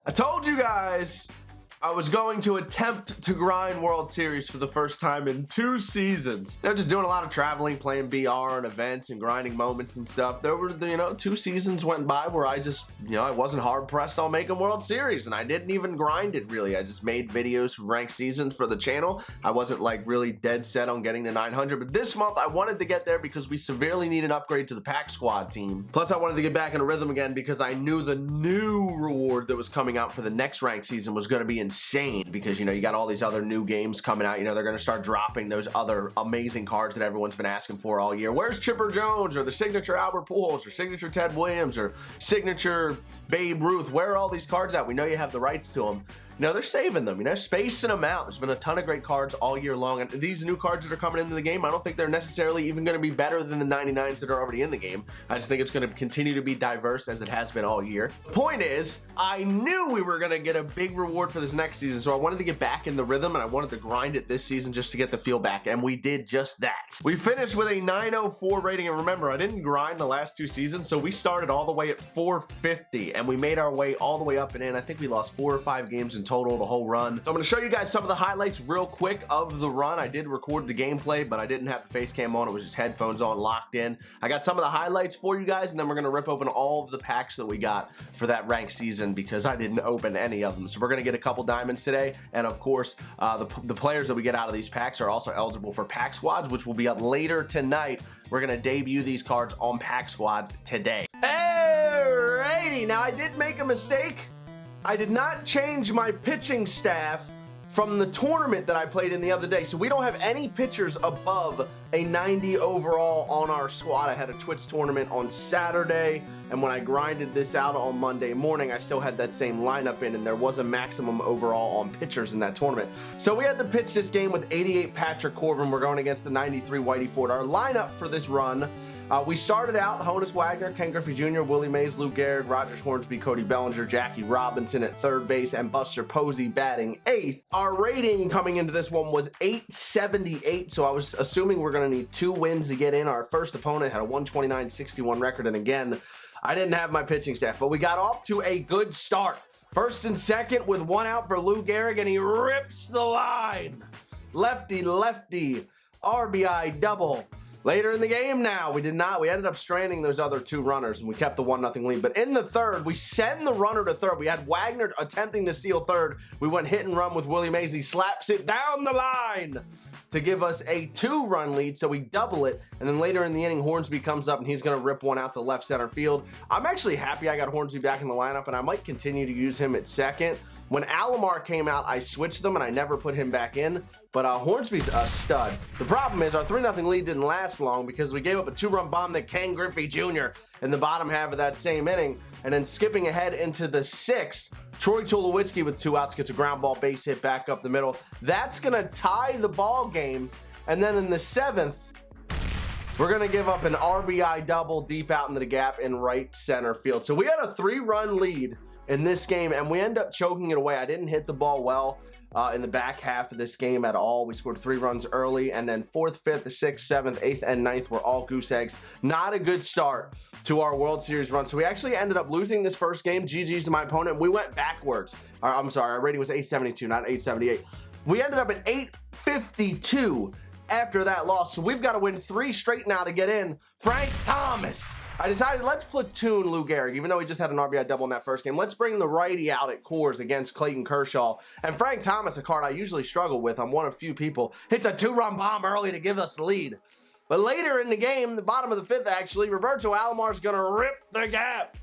I told you guys I was going to attempt to grind World Series for the first time in 2 seasons. Just doing a lot of traveling, playing BR and events and grinding moments and stuff. There were, 2 seasons went by where I just, I wasn't hard pressed on making World Series, and I didn't even grind it really. I just made videos for ranked seasons for the channel. I wasn't like really dead set on getting to 900, but this month I wanted to get there because we severely need an upgrade to the Pack Squad team. Plus I wanted to get back in a rhythm again because I knew the new reward that was coming out for the next ranked season was going to be insane because, you got all these other new games coming out. They're going to start dropping those other amazing cards that everyone's been asking for all year. Where's Chipper Jones or the signature Albert Pujols or signature Ted Williams or signature Babe Ruth? Where are all these cards at? We know you have the rights to them. They're saving them, spacing them out. There's been a ton of great cards all year long, and these new cards that are coming into the game, I don't think they're necessarily even going to be better than the 99s that are already in the game. I just think it's going to continue to be diverse as it has been all year. The point is, I knew we were going to get a big reward for this next season, so I wanted to get back in the rhythm, and I wanted to grind it this season just to get the feel back, and we did just that. We finished with a 904 rating, and remember, I didn't grind the last 2 seasons, so we started all the way at 450, and we made our way all the way up and in. I think we lost 4 or 5 games in total the whole run. So I'm going to show you guys some of the highlights real quick of the run. I did record the gameplay, but I didn't have the face cam on. It was just headphones on, locked in. I got some of the highlights for you guys, and then we're going to rip open all of the packs that we got for that ranked season because I didn't open any of them. So we're going to get a couple diamonds today, and of course, the players that we get out of these packs are also eligible for Pack Squads, which will be up later tonight. We're going to debut these cards on Pack Squads today. Alrighty, now I did make a mistake. I did not change my pitching staff from the tournament that I played in the other day. So we don't have any pitchers above a 90 overall on our squad. I had a Twitch tournament on Saturday, and when I grinded this out on Monday morning, I still had that same lineup in, and there was a maximum overall on pitchers in that tournament. So we had to pitch this game with 88 Patrick Corbin. We're going against the 93 Whitey Ford. Our lineup for this run, we started out Honus Wagner, Ken Griffey Jr., Willie Mays, Lou Gehrig, Rogers Hornsby, Cody Bellinger, Jackie Robinson at third base, and Buster Posey batting 8th. Our rating coming into this one was 878, so I was assuming we're going to need 2 wins to get in. Our first opponent had a 129-61 record, and again, I didn't have my pitching staff, but we got off to a good start. First and second with 1 out for Lou Gehrig, and he rips the line. Lefty, lefty, RBI double. Later in the game now, we ended up stranding those other 2 runners, and we kept the 1-0 lead. But in the third, we send the runner to third. We had Wagner attempting to steal third. We went hit and run with Willie Mays. He slaps it down the line to give us a 2-run lead, so we double it. And then later in the inning, Hornsby comes up, and he's going to rip one out to left center field. I'm actually happy I got Hornsby back in the lineup, and I might continue to use him at second. When Alomar came out, I switched them, and I never put him back in. But Hornsby's a stud. The problem is our 3-0 lead didn't last long because we gave up a 2-run bomb to Ken Griffey Jr. in the bottom half of that same inning. And then skipping ahead into the 6th, Troy Tulowitzki with 2 outs gets a ground ball base hit back up the middle. That's going to tie the ball game. And then in the 7th, we're going to give up an RBI double deep out into the gap in right center field. So we had a 3-run lead in this game, and we end up choking it away. I didn't hit the ball well in the back half of this game at all. We scored 3 runs early, and then 4th, 5th, 6th, 7th, 8th, and 9th were all goose eggs. Not a good start to our World Series run. So we actually ended up losing this first game. GG's to my opponent. We went backwards. I'm sorry, our rating was 872, not 878. We ended up at 852 after that loss. So we've got to win 3 straight now to get in. Frank Thomas. I decided let's platoon Lou Gehrig, even though he just had an RBI double in that first game. Let's bring the righty out at Coors against Clayton Kershaw. And Frank Thomas, a card I usually struggle with. I'm one of few people. Hits a 2-run bomb early to give us the lead. But later in the game, the bottom of the 5th actually, Roberto Alomar's going to rip the gap.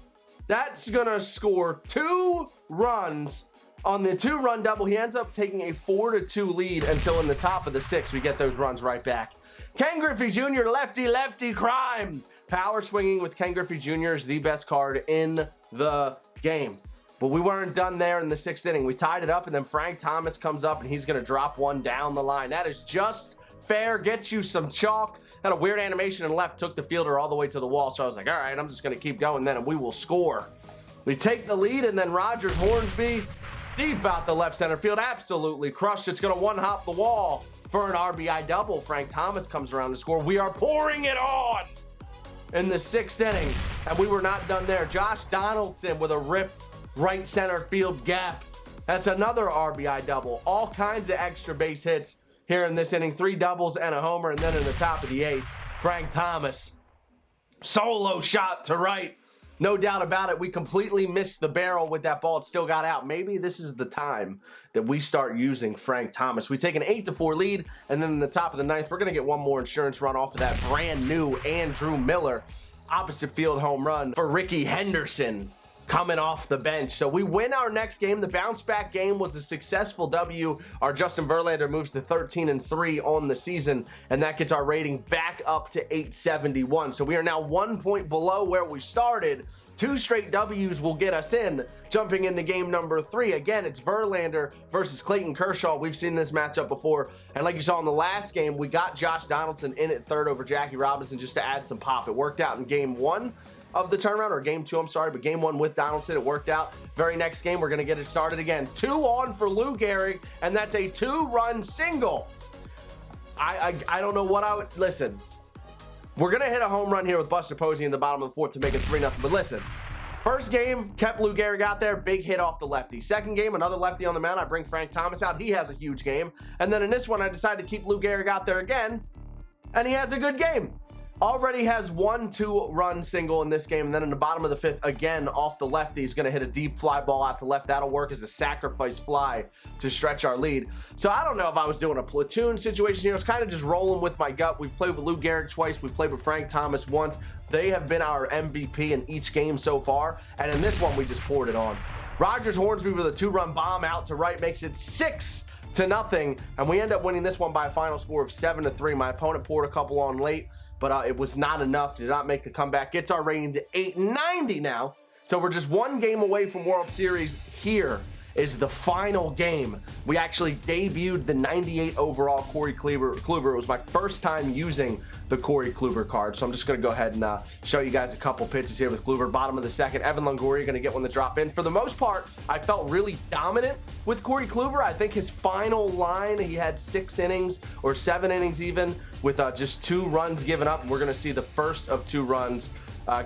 That's going to score 2 runs on the 2-run double. He ends up taking a 4-2 lead until in the top of the 6th, we get those runs right back. Ken Griffey Jr., lefty, lefty crime. Power swinging with Ken Griffey Jr. is the best card in the game. But we weren't done there in the 6th inning. We tied it up, and then Frank Thomas comes up, and he's going to drop one down the line. That is just fair. Get you some chalk. Had a weird animation and left, took the fielder all the way to the wall. So I was like, all right, I'm just going to keep going then, and we will score. We take the lead, and then Rogers Hornsby deep out the left center field. Absolutely crushed. It's going to one-hop the wall for an RBI double. Frank Thomas comes around to score. We are pouring it on in the 6th inning, and we were not done there. Josh Donaldson with a rip right center field gap. That's another RBI double. All kinds of extra base hits here in this inning. 3 doubles and a homer, and then in the top of the 8th, Frank Thomas. Solo shot to right. No doubt about it, we completely missed the barrel with that ball. It still got out. Maybe this is the time that we start using Frank Thomas. We take an 8-4 lead, and then in the top of the 9th, we're going to get one more insurance run off of that brand new Andrew Miller opposite field home run for Ricky Henderson coming off the bench. So we win our next game. The bounce back game was a successful W. Our Justin Verlander moves to 13-3 on the season, and that gets our rating back up to 871. So we are now 1 point below where we started. 2 straight W's will get us in, jumping into game number 3. Again, it's Verlander versus Clayton Kershaw. We've seen this matchup before, and like you saw in the last game, we got Josh Donaldson in at third over Jackie Robinson just to add some pop. It worked out in game 1 of the turnaround, or game 2, I'm sorry, but game 1 with Donaldson, it worked out. Very next game, we're going to get it started again. 2 on for Lou Gehrig, and that's a 2-run single. I don't know what I would... Listen, we're going to hit a home run here with Buster Posey in the bottom of the 4th to make it 3-0, but listen, first game, kept Lou Gehrig out there, big hit off the lefty. Second game, another lefty on the mound, I bring Frank Thomas out, he has a huge game. And then in this one, I decided to keep Lou Gehrig out there again, and he has a good game. Already has 1 2-run single in this game, and then in the bottom of the 5th, again, off the lefty, he's going to hit a deep fly ball out to left. That'll work as a sacrifice fly to stretch our lead. So I don't know if I was doing a platoon situation here. I was kind of just rolling with my gut. We've played with Lou Gehrig twice. We've played with Frank Thomas once. They have been our MVP in each game so far, and in this one, we just poured it on. Rogers Hornsby with a 2-run bomb out to right makes it 6-0, and we end up winning this one by a final score of 7-3. My opponent poured a couple on late, but it was not enough. Did not make the comeback. Gets our rating to 890 now. So we're just 1 game away from World Series. Here is the final game. We actually debuted the 98 overall Corey Kluber. It was my first time using the Corey Kluber card. So I'm just going to go ahead and show you guys a couple pitches here with Kluber. Bottom of the 2nd, Evan Longoria going to get one to drop in. For the most part, I felt really dominant with Corey Kluber. I think his final line, he had 6 innings or 7 innings even with just 2 runs given up. We're going to see the first of 2 runs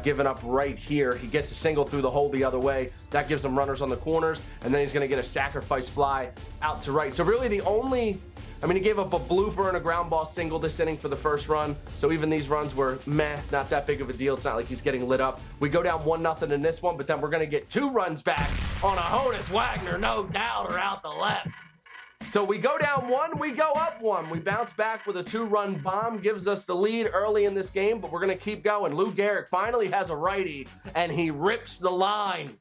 given up right here. He gets a single through the hole the other way. That gives him runners on the corners, and then he's going to get a sacrifice fly out to right. So really the only... he gave up a blooper and a ground ball single this inning for the first run. So even these runs were meh, not that big of a deal. It's not like he's getting lit up. We go down 1-0 in this one, but then we're going to get 2 runs back on a Honus Wagner, no doubt, or out the left. So we go down 1, we go up 1. We bounce back with a 2-run bomb, gives us the lead early in this game, but we're going to keep going. Lou Gehrig finally has a righty, and he rips the line.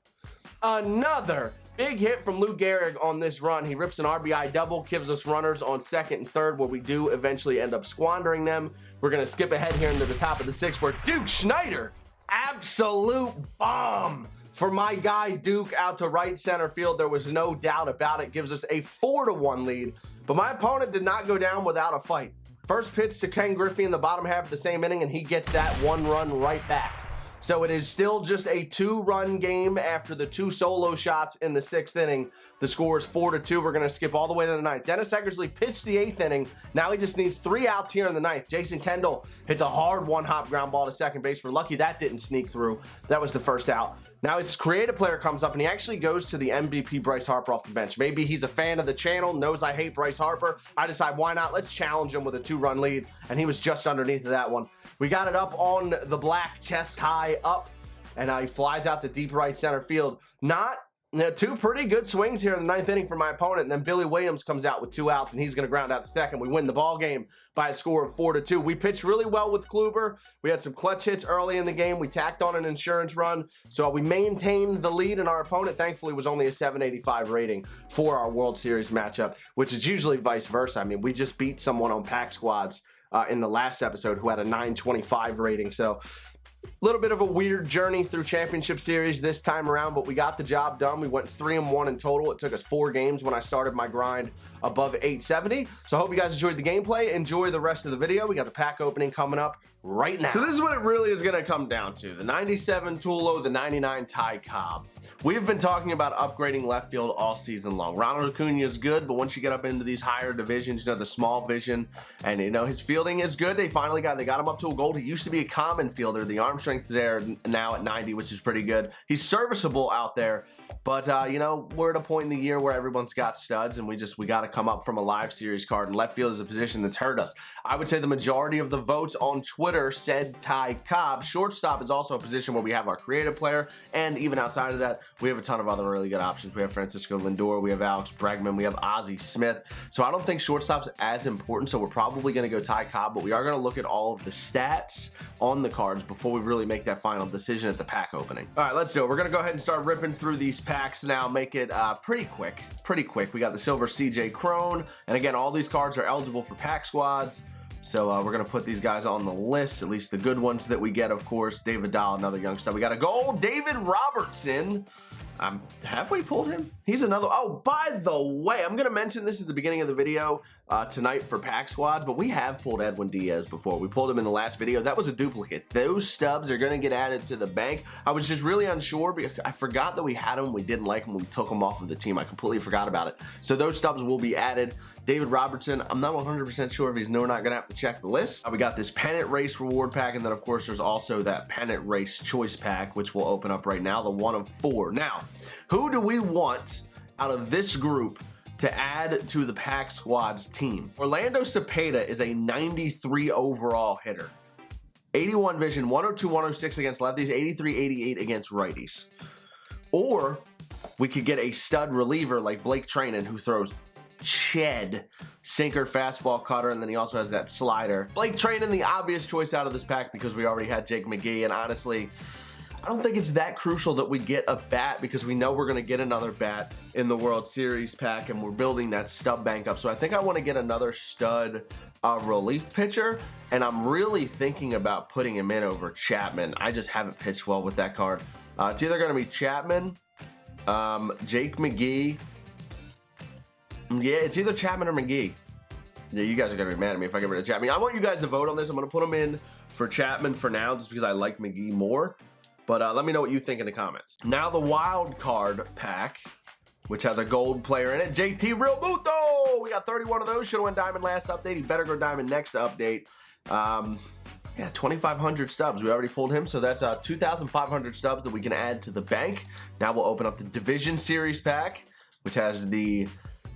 Another big hit from Lou Gehrig on this run. He rips an RBI double, gives us runners on 2nd and 3rd, where we do eventually end up squandering them. We're going to skip ahead here into the top of the 6th, where Duke Schneider, absolute bomb for my guy Duke out to right center field. There was no doubt about it. Gives us a 4-1 lead. But my opponent did not go down without a fight. First pitch to Ken Griffey in the bottom half of the same inning, and he gets that 1 run right back. So it is still just a 2-run game after the 2 solo shots in the 6th inning. The score is 4-2. We're going to skip all the way to the 9th. Dennis Eckersley pitched the 8th inning. Now he just needs 3 outs here in the 9th. Jason Kendall hits a hard 1-hop ground ball to second base. We're lucky that didn't sneak through. That was the first out. Now his creative player comes up, and he actually goes to the MVP Bryce Harper off the bench. Maybe he's a fan of the channel, knows I hate Bryce Harper. I decide, why not? Let's challenge him with a 2-run lead, and he was just underneath of that one. We got it up on the black, chest high up, and he flies out to deep right center field. Not 2 pretty good swings here in the 9th inning for my opponent, and then Billy Williams comes out with 2 outs, and he's going to ground out to second. We win the ball game by a score of 4-2. We pitched really well with Kluber. We had some clutch hits early in the game. We tacked on an insurance run, so we maintained the lead, and our opponent, thankfully, was only a 785 rating for our World Series matchup, which is usually vice versa. We just beat someone on pack squads in the last episode who had a 925 rating, so a little bit of a weird journey through Championship Series this time around, but we got the job done. We went 3-1 in total. It took us 4 games when I started my grind above 870. So I hope you guys enjoyed the gameplay. Enjoy the rest of the video. We got the pack opening coming up right now. So this is what it really is going to come down to. The 97 Tulo, the 99 Ty Cobb. We've been talking about upgrading left field all season long. Ronald Acuna is good, but once you get up into these higher divisions, you know, the small vision, and you know, his fielding is good. They got him up to a gold. He used to be a common fielder. The arm strength is there now at 90, which is pretty good. He's serviceable out there. But, you know, we're at a point in the year where everyone's got studs, and we got to come up from a live series card, and left field is a position that's hurt us. I would say the majority of the votes on Twitter said Ty Cobb. Shortstop is also a position where we have our creative player, and even outside of that, we have a ton of other really good options. We have Francisco Lindor, we have Alex Bregman, we have Ozzie Smith. So I don't think shortstop's as important, so we're probably going to go Ty Cobb, but we are going to look at all of the stats on the cards before we really make that final decision at the pack opening. All right, let's do it. We're going to go ahead and start ripping through these packs now, make it pretty quick. We got the silver CJ Crone, and again, all these cards are eligible for pack squads. So we're going to put these guys on the list, at least the good ones that we get, of course. David Dahl, another young star. We got a gold, David Robertson. Have we pulled him? He's another. Oh, by the way, I'm going to mention this at the beginning of the video tonight for pack squads, but we have pulled Edwin Diaz before. We pulled him in the last video. That was a duplicate. Those stubs are going to get added to the bank. I was just really unsure because I forgot that we had him. We didn't like him. We took him off of the team. I completely forgot about it. So those stubs will be added. David Robertson, I'm not 100% sure if he's no, we're not going to have to check the list. We got this pennant race reward pack, and then of course there's also that pennant race choice pack, which we'll open up right now, the 1 of 4. Now, who do we want out of this group to add to the pack squad's team? Orlando Cepeda is a 93 overall hitter. 81 vision, 102, 106 against lefties, 83, 88 against righties. Or we could get a stud reliever like Blake Treinen, who throws shed sinker, fastball, cutter, and then he also has that slider. Blake Treinen, the obvious choice out of this pack because we already had Jake McGee, and honestly, I don't think it's that crucial that we get a bat because we know we're going to get another bat in the World Series pack, and we're building that stub bank up. So I think I want to get another stud relief pitcher, and I'm really thinking about putting him in over Chapman. I just haven't pitched well with that card. It's either going to be Chapman, Jake McGee. Yeah, it's either Chapman or McGee. Yeah, you guys are going to be mad at me if I get rid of Chapman. I want you guys to vote on this. I'm going to put him in for Chapman for now just because I like McGee more. But let me know what you think in the comments. Now the wild card pack, which has a gold player in it. JT Real Muto! We got 31 of those. Should have went diamond last update. He better go diamond next update. Yeah, 2,500 stubs. We already pulled him, so that's 2,500 stubs that we can add to the bank. Now we'll open up the Division Series pack, which has the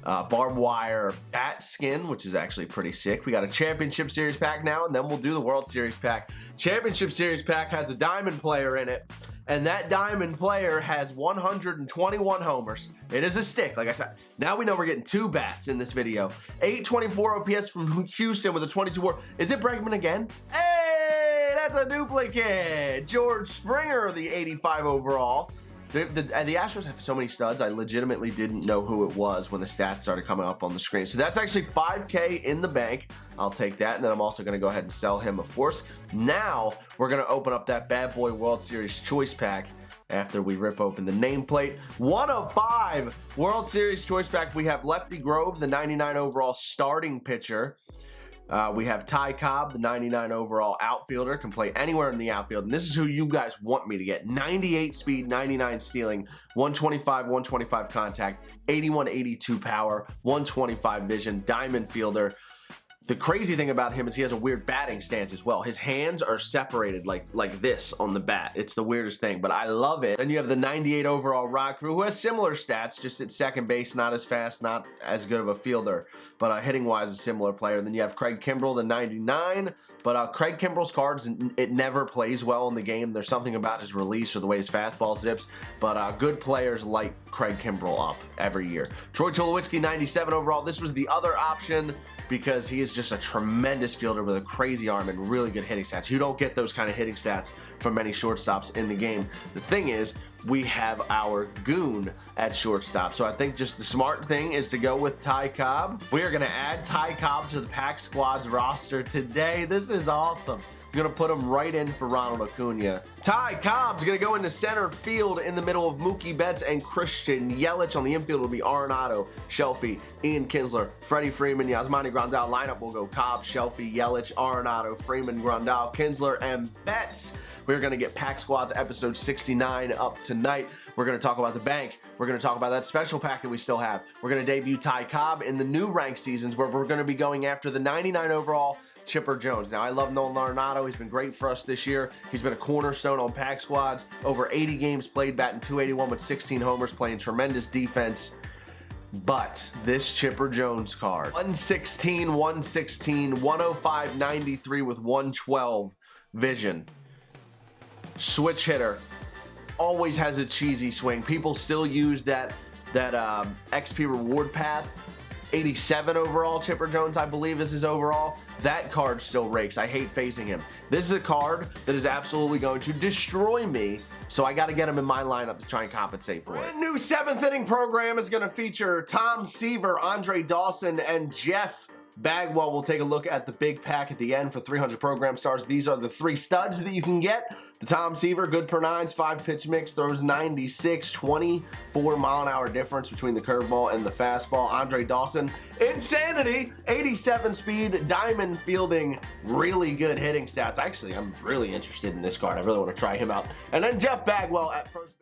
barbed wire bat skin, which is actually pretty sick. We got a Championship Series pack now, and then we'll do the World Series pack. Championship Series pack has a diamond player in it, and that diamond player has 121 homers. It is a stick, like I said. Now we know we're getting 2 bats in this video. 824 OPS from Houston with a 22 WAR. Is it Bregman again? Hey, that's a duplicate. George Springer, the 85 overall. The Astros have so many studs, I legitimately didn't know who it was when the stats started coming up on the screen. So that's actually $5K in the bank. I'll take that, and then I'm also going to go ahead and sell him, of course. Now, we're going to open up that Bad Boy World Series Choice Pack after we rip open the nameplate. 1 of 5 World Series Choice Pack. We have Lefty Grove, the 99 overall starting pitcher. We have Ty Cobb, the 99 overall outfielder, can play anywhere in the outfield. And this is who you guys want me to get. 98 speed, 99 stealing, 125, 125 contact, 81, 82 power, 125 vision, diamond fielder. The crazy thing about him is he has a weird batting stance as well. His hands are separated like this on the bat. It's the weirdest thing, but I love it. Then you have the 98 overall Rock Crew, who has similar stats, just at second base, not as fast, not as good of a fielder, but hitting-wise, a similar player. Then you have Craig Kimbrell, the 99, but Craig Kimbrell's cards, it never plays well in the game. There's something about his release or the way his fastball zips, but good players light Craig Kimbrell up every year. Troy Tulowitzki, 97 overall. This was the other option because he is just a tremendous fielder with a crazy arm and really good hitting stats. You don't get those kind of hitting stats from many shortstops in the game. The thing is, we have our goon at shortstop. So I think just the smart thing is to go with Ty Cobb. We are going to add Ty Cobb to the Pack Squad's roster today. This is awesome. You're going to put him right in for Ronald Acuna. Ty Cobb's going to go into center field in the middle of Mookie Betts and Christian Yelich. On the infield will be Arenado, Shelfy, Ian Kinsler, Freddie Freeman, Yasmani Grandal. Lineup will go Cobb, Shelfy, Yelich, Arenado, Freeman, Grandal, Kinsler, and Betts. We're going to get Pack Squads episode 69 up tonight. We're going to talk about the bank. We're going to talk about that special pack that we still have. We're going to debut Ty Cobb in the new rank seasons where we're going to be going after the 99 overall Chipper Jones. Now, I love Nolan Arenado. He's been great for us this year. He's been a cornerstone on Pack Squads. Over 80 games played, batting .281 with 16 homers, playing tremendous defense. But this Chipper Jones card, 116, 116, 105, 93 with 112 vision. Switch hitter. Always has a cheesy swing. People still use that XP reward path. 87 overall Chipper Jones, I believe, is his overall. That card still rakes. I hate facing him. This is a card that is absolutely going to destroy me, so I got to get him in my lineup to try and compensate for it. Brand new 7th inning program is going to feature Tom Seaver, Andre Dawson, and Jeff Bagwell. We'll take a look at the big pack at the end for 300 program stars. These are the 3 studs that you can get. The Tom Seaver, good per 9s, 5-pitch mix, throws 96, 24-mile-an-hour difference between the curveball and the fastball. Andre Dawson, insanity, 87 speed, diamond fielding, really good hitting stats. Actually, I'm really interested in this card. I really want to try him out. And then Jeff Bagwell at first.